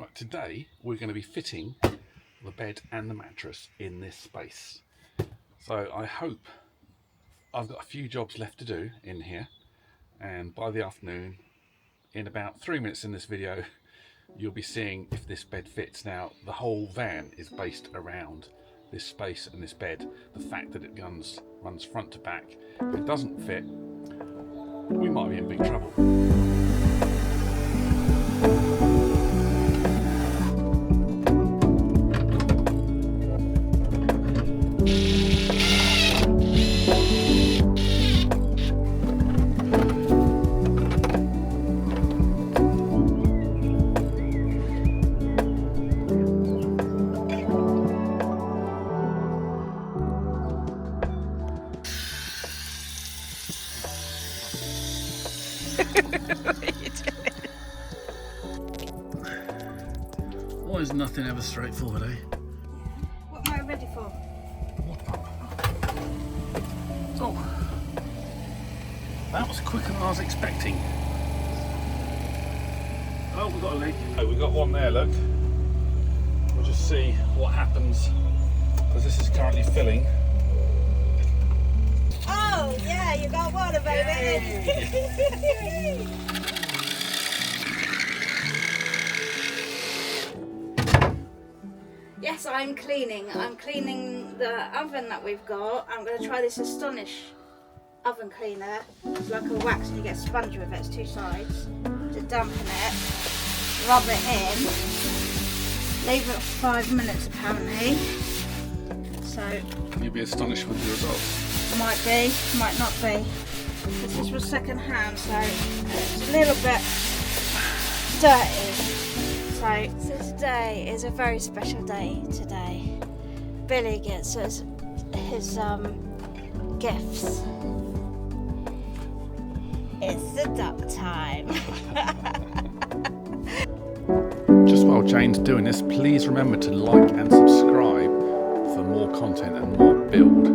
Right, today we're going to be fitting the bed and the mattress in this space. So I hope I've got a few jobs left to do in here, and by the afternoon, in about 3 minutes in this video, you'll be seeing if this bed fits. Now, the whole van is based around this space and this bed. The fact that it runs front to back, if it doesn't fit, we might be in big trouble. Why is nothing ever straightforward, eh? What am I ready for? Water pump. Oh, that was quicker than I was expecting. Oh, we've got a leak. Oh, we've got one there, look. We'll just see what happens, because this is currently filling. Oh, yeah, you got water, baby. Yay. Yes, I'm cleaning the oven that we've got. I'm going to try this Astonish oven cleaner. It's like a wax and you get a sponge with it. It's two sides. To dampen it, rub it in, leave it for 5 minutes apparently. So You'll be astonished with the results. might be, might not be. This was second hand, so it's a little bit dirty. So today is a very special day today. Billy gets us his gifts. It's the duck time. Just while Jane's doing this, please remember to like and subscribe for more content and more build.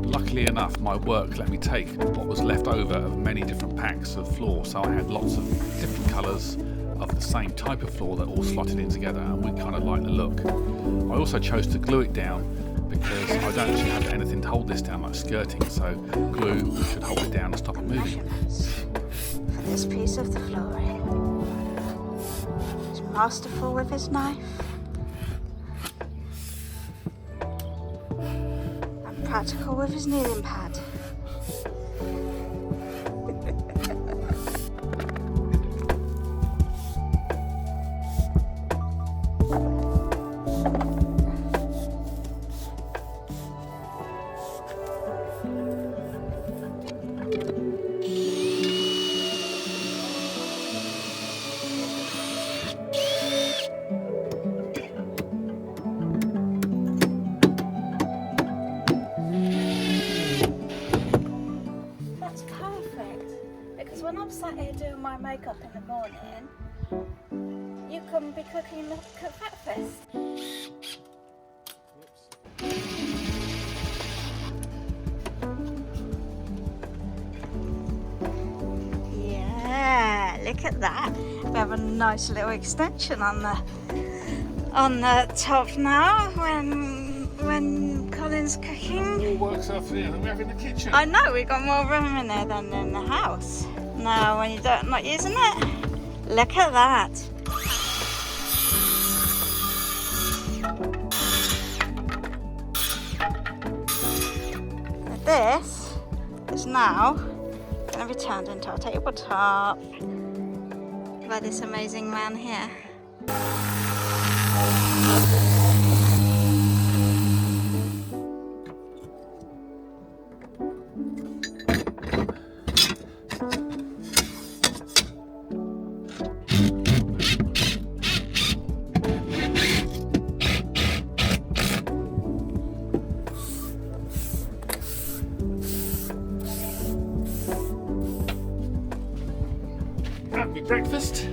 Luckily enough, my work let me take what was left over of many different packs of floor, so I had lots of different colours of the same type of floor that all slotted in together, and we kind of like the look. I also chose to glue it down because I don't actually have anything to hold this down like skirting, so glue should hold it down and stop it moving. Measurements for this piece of the flooring. He's masterful with his knife. And practical with his kneading pad. Because when I'm sat here doing my makeup in the morning, you can be cooking the breakfast. Yeah, look at that. We have a nice little extension on the top now when Colin's cooking. It all works out for than we have in the kitchen. I know, we've got more room in there than in the house. Now, when you're not using it, look at that. This is now going to be turned into a tabletop by this amazing man here. Have me breakfast.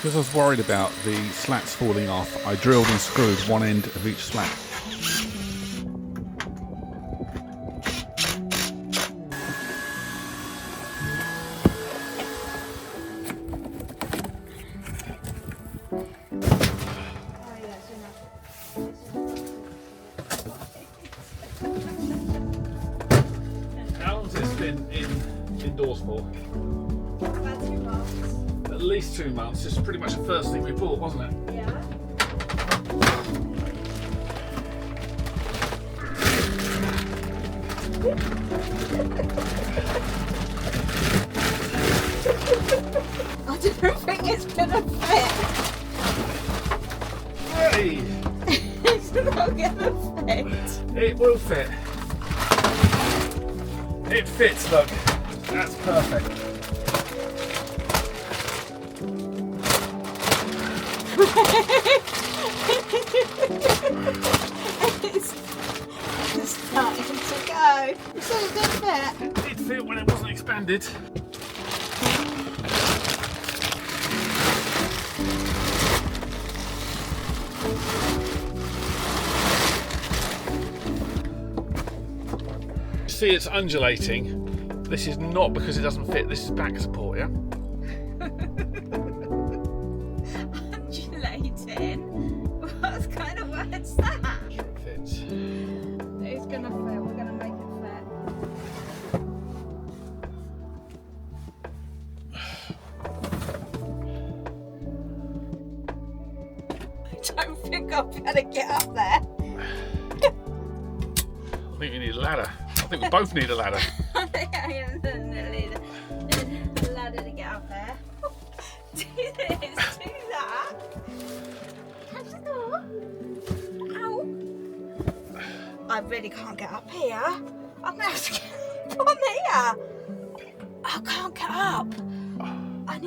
Because I was worried about the slats falling off, I drilled and screwed one end of each slat. How long has this been indoors for? About 2 months. At least 2 months. This is pretty much the first thing we bought, wasn't it? Yeah. I don't think it's gonna fit. Hey! It's not gonna fit. It will fit. It fits, look. That's perfect. It's starting to go. You said it didn't fit. It did fit when it wasn't expanded. See, it's undulating. This is not because it doesn't fit. This is back support, yeah? Undulating? What kind of word's that? Sure it fits. It's gonna fit. We're gonna make it fit. I don't think I'll be able to get up there. I think you need a ladder. I think we both need a ladder. I think I am need a ladder to get up there. Do this, do that. Catch the door. Ow. I really can't get up here. I'm gonna have to get up on here. I can't get up. I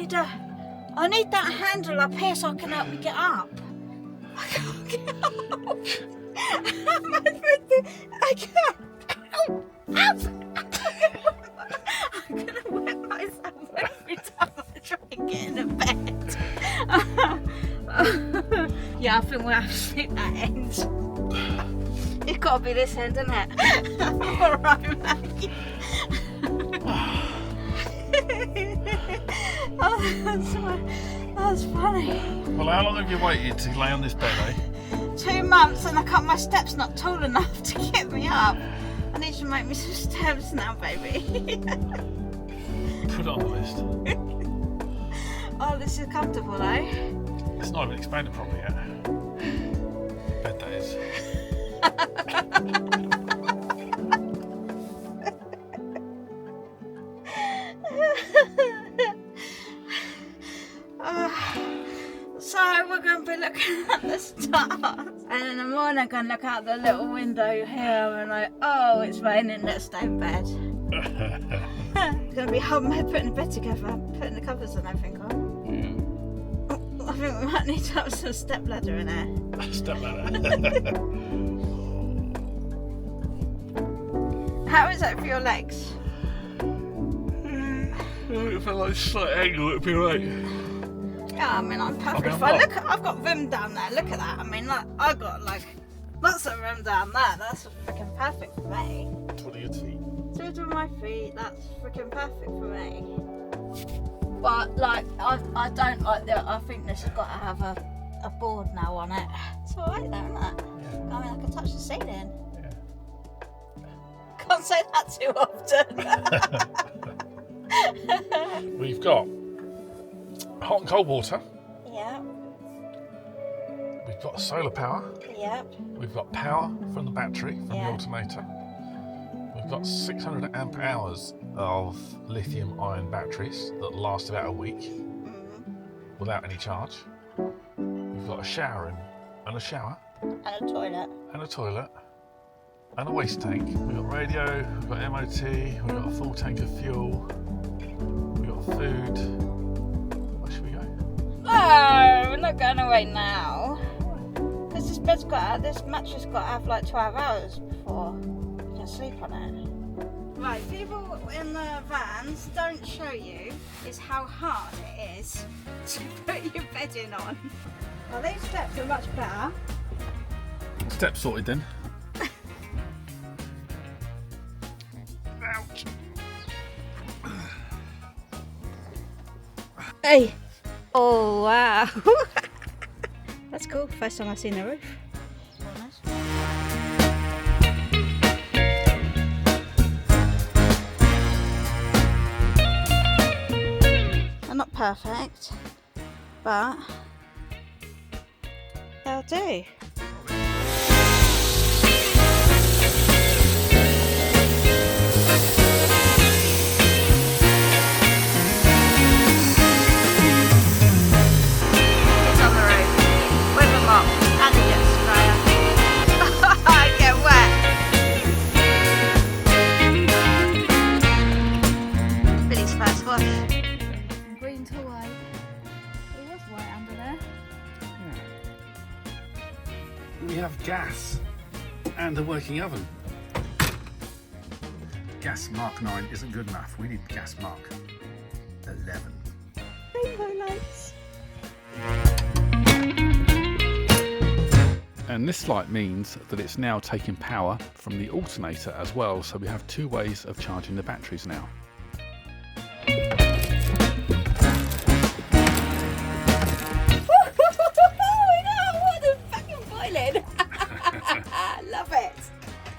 need that handle up here so I can help me get up. I can't get up. I can't. Ow! Ow! I'm gonna wet myself every time I try and get in the bed. Yeah, I think we'll have to sleep that end. It's got to be this end, isn't it? Alright, Maggie. Oh, that's funny. Well, how long have you waited to lay on this bed, eh? 2 months and my step's not tall enough to get me up. I need you to make me some steps now, baby. Put it on the list. Oh, this is comfortable, eh? It's not even expanded properly yet. Bed that is. So we're going to be looking at the stars, and in the morning I'm going to look out the little window here and like, oh, it's raining, let's stay in bed. It's going to be hard putting the bed together, putting the covers and everything on. I think we might need to have some step ladder in there. Step ladder. How is that for your legs? If I like a slight angle, it'd be right. Yeah, I mean, I'm perfect. Look, I've got room down there. Look at that. I mean, like, I've got like lots of room down there. That's freaking perfect for me. What are your feet? Two of my feet. That's freaking perfect for me. But like, I don't like the. I think this has got to have a board now on it. It's alright though, isn't it? Yeah. I mean, I can touch the ceiling. Yeah. Can't say that too often. We've got hot and cold water. Yeah. We've got solar power. Yep. We've got power from the battery, from the alternator. We've got 600 amp hours of lithium ion batteries that last about a week without any charge. We've got a shower room and a shower. And a toilet. And a toilet. And a waste tank. We've got radio, we've got MOT, we've got a full tank of fuel, we've got food. Where should we go? No, we're not going away now. Because this mattress got to have like 12 hours before you can sleep on it. Right, people in the vans don't show you is how hard it is to put your bedding on. Well, these steps are much better. Step sorted then. Ouch. Hey! Oh wow! That's cool. First time I've seen the roof. They're not perfect, but they'll do. We have gas and a working oven. Gas Mark 9 isn't good enough. We need gas Mark 11. Rainbow lights. And this light means that it's now taking power from the alternator as well, so we have two ways of charging the batteries now.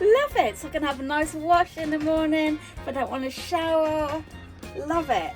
Love it. So I can have a nice wash in the morning if I don't want to shower. Love it.